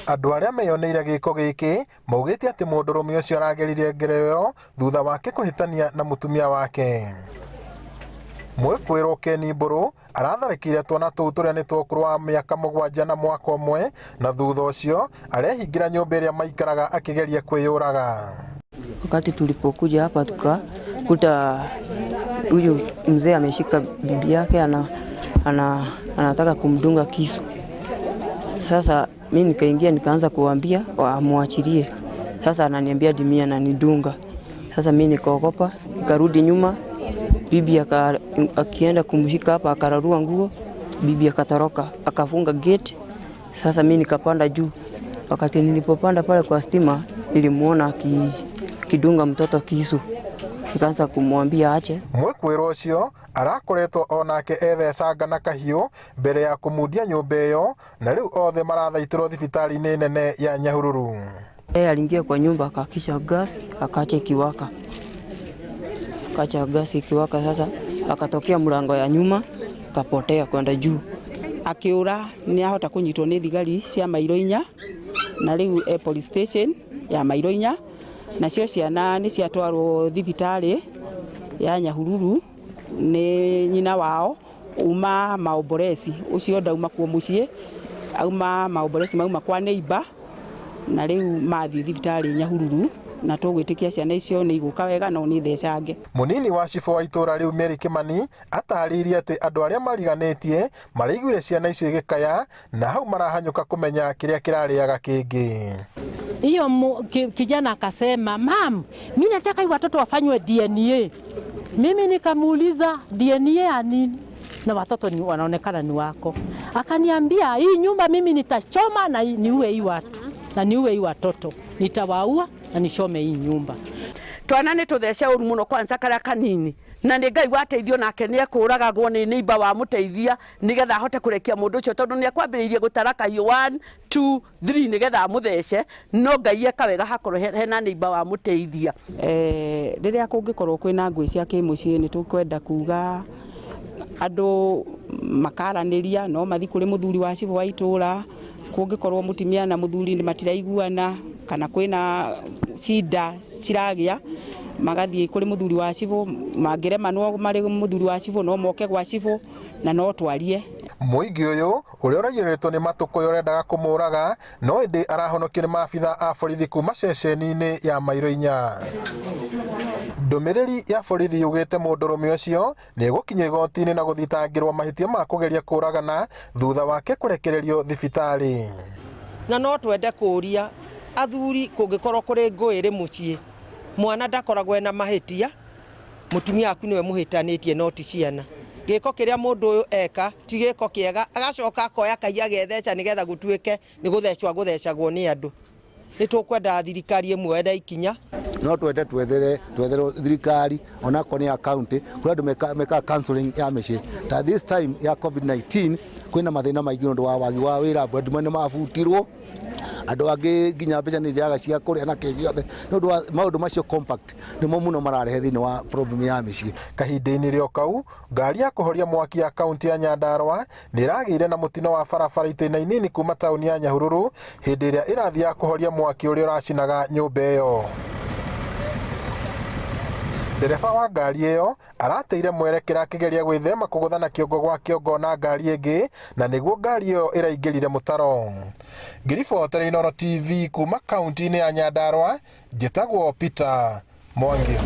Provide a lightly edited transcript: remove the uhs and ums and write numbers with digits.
Andũ arĩa meyoneire gĩko gĩkĩ maugĩte atĩ mũndũrũme ũcio arageririe ngerenwa thutha wake kũhĩtania na mũtumia wake. Mwĩkũĩrwo Ken Mburu aratharĩkĩire twana tũu tũrĩa nĩ twa ũkũrũ wa mĩaka 7 na mwaka ũmwe, na thutha ũcio arehingĩra nyũmba ĩrĩa maikaraga akĩgeria kwĩyũraga. Wakati tulipokuja hapa tukakuta huyu mzee ameshika bibi yake anataka kumdunga kisu. Sasa mimi nikaingia nikaanza kuambia amwachilie. Sasa ananiambia dimia ananidunga. Sasa mimi nikaogopa, nikarudi nyuma. Bibi akienda kumshika hapa akararua nguo, bibi akatoroka, akafunga gate. Sasa mimi nikapanda juu. Wakati nilipopanda pale kwa stima nilimuona akidunga mtoto kisu. Nikaanza kumwambia ache. Mwĩkũĩrwo ũcio arakoretwo onake ethecanga na kahiũ mbere ya kumudia nyũmba ĩyo, na rĩu othe marathaitĩrwo thibitarĩ-inĩ nene ya Nyahururu. Aliingia kwa nyumba akakisha gas akaacha ikiwaka. Akacha gas ikiwaka, sasa akatokea mlango ya nyuma kapotea kwenda juu. Akiura ni ahota kunyitwo ni thigari cia Mairoinya na rĩu police station ya Mairoinya, na cio ciana ni ciatwarwo thibitarĩ ya Nyahururu ni nyina wao uma maomboresi ucio ndauma kuo muciĩ, auma maomboresi mauma kwa neighbor, na rĩu mathi thibitarĩ Nyahururu na tũgwĩtĩkia ciana icio nĩ igũka wega no nĩ thecange. Munini wa cibũ wa itũra rĩu Mary Kimani atarĩirie atĩ andũ arĩa mariganĩtie maraiguire ciana icio igĩkaya na hau marahanyũka kũmenya kĩrĩa kĩrarĩaga kĩngĩ. Hiyo kijana akasema, "Mam, mimi nataka watoto wafanywe DNA." Mimi nikamuuliza DNA ya nini? Na watoto ni wanaonekana ni wako. Akaniambia, "Hii nyumba mimi nitachoma na niue hii watu. Na niue hii watoto. Nitawaua na nishome hii nyumba." Twana nĩ tũthece ũru mũno kwanza karĩa kanini. Na nĩ Ngai wateithio nake nĩ ekũragagwo nĩ neighbor wa mũteithia nĩgetha ahote kũrekia mũndũ ũcio tondũ nĩ akwambĩrĩirie gũtara kahiũ 1 2 3 nĩgetha amũthece, no Ngai ekawega hakorwo hena neighbor wa mũteithia. Rĩrĩa kũngĩkorwo kwĩna ngũĩ cia kĩmũciĩ nĩ tũkwenda kuga andũ makaranĩria, no mathi kũrĩ mũthuri wa cibũ wa itũra. Kũngĩkorwo mũtumia na mũthuri nĩ matiraiguana kana kwĩna shida ciragĩa, magathiĩ kũrĩ mũthuri wa cibũ, mangĩrema no marĩ mũthuri wa cibũ no moke gwa cibũ na no twarie. Mũingĩ ũyũ ũrĩa ũraigĩrĩrĩtwo nĩ matũkũ ũrendaga kũmũraga no ĩndĩ arahonokio nĩ maabitha a borithi kuma ceceni-inĩ ya Mairoinya. Ndũmĩrĩri ya borithi yugĩte mũndũrũme ũcio nĩ egũkinya igoti-inĩ na gũthitangĩrwo mahĩtia ma kũgeria kũragana thutha wake kũrekererio thibitarĩ. Na no twende kũria athuri kũngĩkorwo kũrĩ ngũĩ mũciĩ, mwana ndakoragwo ena mahĩtia, mũtumia waku nĩwe mũhĩtanĩtie no ti ciana. Gĩko kĩrĩa mũndũ ũyũ eka ti gĩko kĩega, agacoka akoya kahiya getheca nĩgetha gũtuĩke nĩ gũthecagwo nĩ andũ. Nĩ tũkwenda thirikari ĩmwe wenda ikinya. No twende twetherwo thirikari onakorwo ya county kũrĩa andũ meka counseling ya mĩciĩ. Ta this time ya COVID-19 kwĩna mathĩna maingĩ nĩ ũndũ wa wagi wa wĩra, andũ nĩ mabutirwo, andũ angĩ nginya mbeca nĩ iraga cia kũrĩa na kĩ gĩothe nĩ ũndũ wa maũndũ macio compact nĩmo mũno mararehe thĩinĩ wa problem ya mĩciĩ. Kahinda-inĩ rĩo kau ngari ya kũhoria mwaki ya kaunti ya Nyandarua nĩ ĩragĩire na mũtino wa barabara itĩna inini kuma taũni ya Nyahururu hĩndĩ ĩrĩa ĩrathiaga kũhoria mwaki ũrĩa ũracinaga nyũmba ĩyo. Ndereba wa ngari ĩyo arateire mwerekera akĩgeria gwĩthema kũgũthana kĩongo gwa kĩongo na ngari ĩngĩ, na nĩguo ngari ĩyo ĩraingĩrire mũtaro. Ngiribotera Inooro TV kuma kaunti-inĩ ya Nyandarua, njĩtagwo Peter Mwangi.